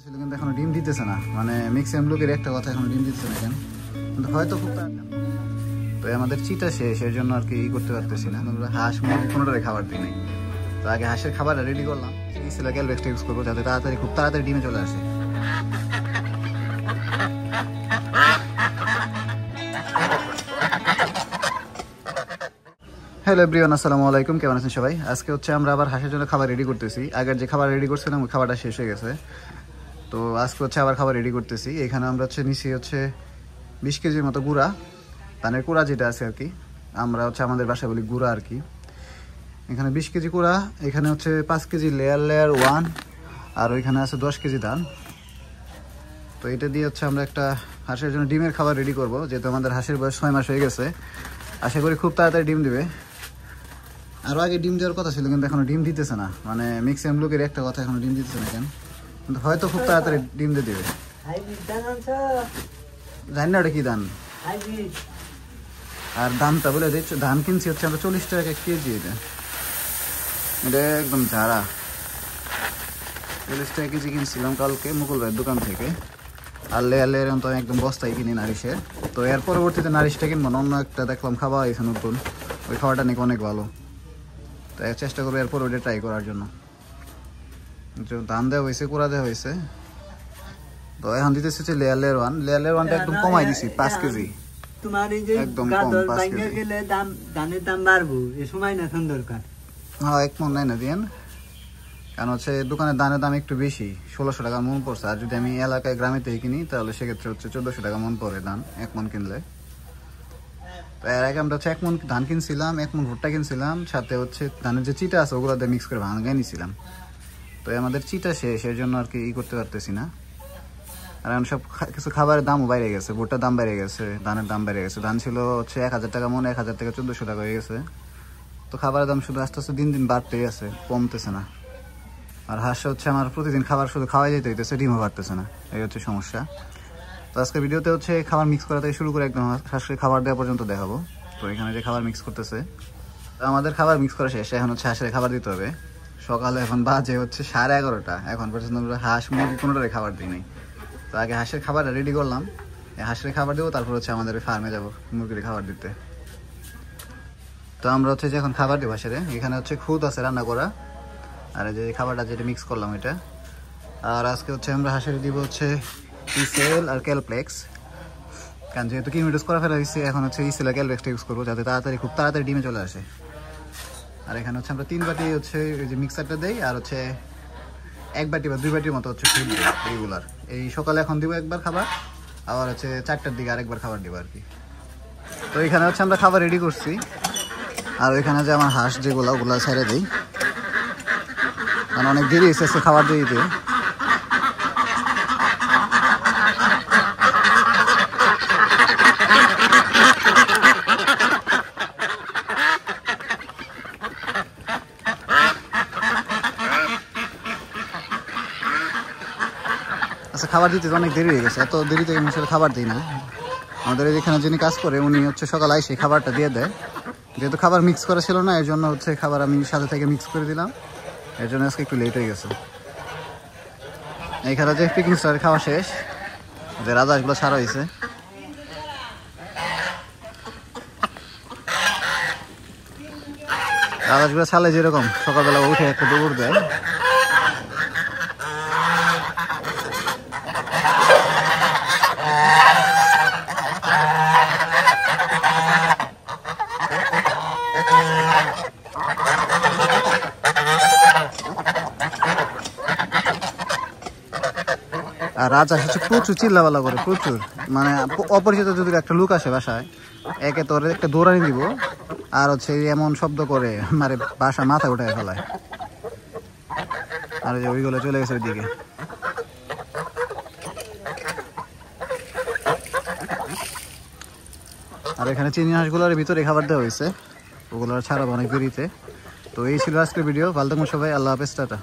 ছিল কিন্তু এখনো ডিম দিতেছে না, মানে ম্যাক্সিমাম লোকের একটা কথা এখনো ডিম দিতেছে না কেন, কিন্তু হয়তো খুব তো আমাদের চিটা শেষ, এর জন্য আর কি করতে পারতেছি না। হাঁস মুরগি কোনোটারে খাবার দিই নাই, তো আগে হাঁসের খাবারটা রেডি করলাম, ক্যালবেক্সটা ইউজ করবো যাতে তাড়াতাড়ি খুব তাড়াতাড়ি ডিমে চলে আসে। হ্যালো এভরিওয়ান, আসসালামু আলাইকুম, কেমন আছেন সবাই? আজকে হচ্ছে আমরা আবার হাঁসের জন্য খাবার রেডি করতেছি। আগের যে খাবার রেডি করছিলাম ওই খাবারটা শেষ হয়ে গেছে, তো আজকে হচ্ছে আবার খাবার রেডি করতেছি। এখানে আমরা হচ্ছে নিচে হচ্ছে 20 কেজির মতো গুঁড়া, ধানের কুড়া যেটা আছে আর কি, আমরা হচ্ছে আমাদের বাসায় বলি গুঁড়া আর কি। এখানে 20 কেজি কুড়া, এখানে হচ্ছে 5 কেজি লেয়ার 1, আর ওইখানে আছে 10 কেজি ধান। তো এটা দিয়ে হচ্ছে আমরা একটা হাঁসের জন্য ডিমের খাবার রেডি করব, যেহেতু আমাদের হাঁসের বয়স 6 মাস হয়ে গেছে। আশা করি খুব তাড়াতাড়ি ডিম দিবে। আরও আগে ডিম দেওয়ার কথা ছিল কিন্তু এখনো ডিম দিতেছে না, মানে ম্যাক্সিমাম লোকের একটা কথা এখনো ডিম দিতেছে না কেন, কিন্তু হয়তো খুব তাড়াতাড়ি ডিম দিয়ে দিবে। জানি না ওটা কি ধান, আর দামটা বলে দিচ্ছ, ধান কিনছি হচ্ছে আমরা 40 টাকা কেজি। এটা একদম ঝাড়া 40 টাকা কেজি কিনছিলাম কালকে মুকুল ভাইয়ের দোকান থেকে। আর লেয়ার তো আমি একদম বস্তায় কিনি নারিশের। তো এর পরবর্তীতে নারিশটা কিনবো না, অন্য একটা দেখলাম খাওয়া হয়েছে নতুন, ওই খাওয়াটা নাকি অনেক ভালো, তো চেষ্টা করবো এরপর ওইটা ট্রাই করার জন্য। ধান দেওয়া হয়েছে, কুড়া দেওয়া হয়েছে, তো এখন দিতেছে হচ্ছে লেয়ার 1। লেয়ার 1টা একদম কমাই দিছি 5 কেজি, তোমার এই যে একদম কম 5 কেজি গেলে ধানের দাম বাড়বো, এ সময় না দরকার। হ্যাঁ, এক মন নাই না দিয়েন, কারণ হচ্ছে দোকানের ধানের দাম একটু বেশি, 1600 টাকা মন পড়ছে। আর যদি আমি এলাকায় গ্রামে থেকে কিনি তাহলে সেক্ষেত্রে হচ্ছে 1400 টাকা মন পড়ে ধান এক মন কিনলে। তো এর আগে আমরা হচ্ছে 1 মন ধান কিনছিলাম, 1 মন ভুট্টা কিনছিলাম, সাথে হচ্ছে ধানের যে চিটা আছে ওগুলো দিয়ে মিক্স করে ভাঙাই নিছিলাম। তো আমাদের চিটা শেষ, এর জন্য আর কি করতে পারতেছি না। আর এখন সব কিছু খাবারের দামও বাইরে গেছে, ভুট্টার দাম বাইরে গেছে, ধানের দাম বাইরে গেছে। ধান ছিল হচ্ছে 1000 টাকা মন, 1000 থেকে 1400 টাকা হয়ে গেছে। তো খাবারের দাম শুধু আস্তে আস্তে দিন দিন বাড়তেই আছে, কমতেছে না। আর হাঁস হচ্ছে আমার প্রতিদিন খাবার শুধু খাওয়াই যেতে হইতেছে, ডিমও বাড়তেছে না, এই হচ্ছে সমস্যা। তো আজকে ভিডিওতে হচ্ছে খাবার মিক্স করা থেকে শুরু করে একদম হাঁসকে খাবার দেওয়া পর্যন্ত দেখাবো। তো এখানে যে খাবার মিক্স করতেছে, আমাদের খাবার মিক্স করা শেষ, এখন হচ্ছে হাঁসের খাবার দিতে হবে। সকালে এখন বাজে হচ্ছে 11:30, এখন পর্যন্ত আমরা হাঁস মুরগি কোনোটারে খাবার দিই নাই। তো আগে হাঁসের খাবারটা রেডি করলাম, হাঁসের খাবার দেবো, তারপর হচ্ছে আমাদের ফার্মে যাবো মুরগির খাবার দিতে। তো আমরা হচ্ছে যে এখন খাবার দেবো হাঁসের, এখানে হচ্ছে খুদ আছে রান্না করা, আর এই যে খাবারটা যেটা মিক্স করলাম এটা। আর আজকে হচ্ছে আমরা হাঁসের দিব হচ্ছে ইসেল আর ক্যালপ্লেক্স, কারণ যেহেতু কিমিটোস করা ফেলা হয়েছে, এখন হচ্ছে ইসেল আর ক্যালপ্লেক্সটা ইউজ করবো যাতে তাড়াতাড়ি খুব তাড়াতাড়ি ডিমে চলে আসে। আর এখানে হচ্ছে আমরা 3 বাটি হচ্ছে এই যে মিক্সারটা দেই, আর হচ্ছে 1 বাটি বা 2 বাটির মতো হচ্ছে ফুড দিই রেগুলার। এই সকালে এখন দিব একবার খাবার, আবার হচ্ছে 4টার দিকে আরেকবার খাবার দিব আর কি। তো এখানে হচ্ছে আমরা খাবার রেডি করছি, আর ওইখানে যে আমার হাঁস যেগুলো ওগুলো ছেড়ে দিই, কারণ অনেক দেরি এসে খাবার দিয়ে দিতে। আচ্ছা, খাবার দিতে অনেক দেরি হয়ে গেছে, এত দেরিতে আমি আসলে খাবার দিই না। আমাদের এখানে যিনি কাজ করে উনি হচ্ছে সকালে এসে খাবারটা দিয়ে দেয়, যেহেতু খাবার মিক্স করা ছিল না, এর জন্য হচ্ছে খাবার আমি সাথে থেকে মিক্স করে দিলাম, এর জন্য আজকে একটু লেট হয়ে গেছে। এইখানে যে পিকনিক স্টারের খাওয়া শেষ, যে রাজহাঁসগুলো ছাড়া হয়েছে, রাজহাঁসগুলো ছাড়লে যেরকম সকালবেলা উঠে একটা দৌড় দেয়। আর রাজহাঁস হচ্ছে প্রচুর চিল্লাপাল্লা করে, প্রচুর, মানে অপরিচিত যদি একটা লোক আসে বাসায়, একে তোর একটা দৌড়ানি দিব, আর হচ্ছে এমন শব্দ করে মানে বাসা মাথা উঠায় ফেলায়। আর যে ওইগুলো চলে গেছে ওইদিকে। আর এখানে চিনি হাঁসগুলোর ভিতরে খাবার দেওয়া হয়েছে, ওগুলো ছাড়াবো অনেক দেরিতে। তো এই ছিল আজকের ভিডিও, ভালো থাকুন সবাই, আল্লাহ হাফেজ, টাটা।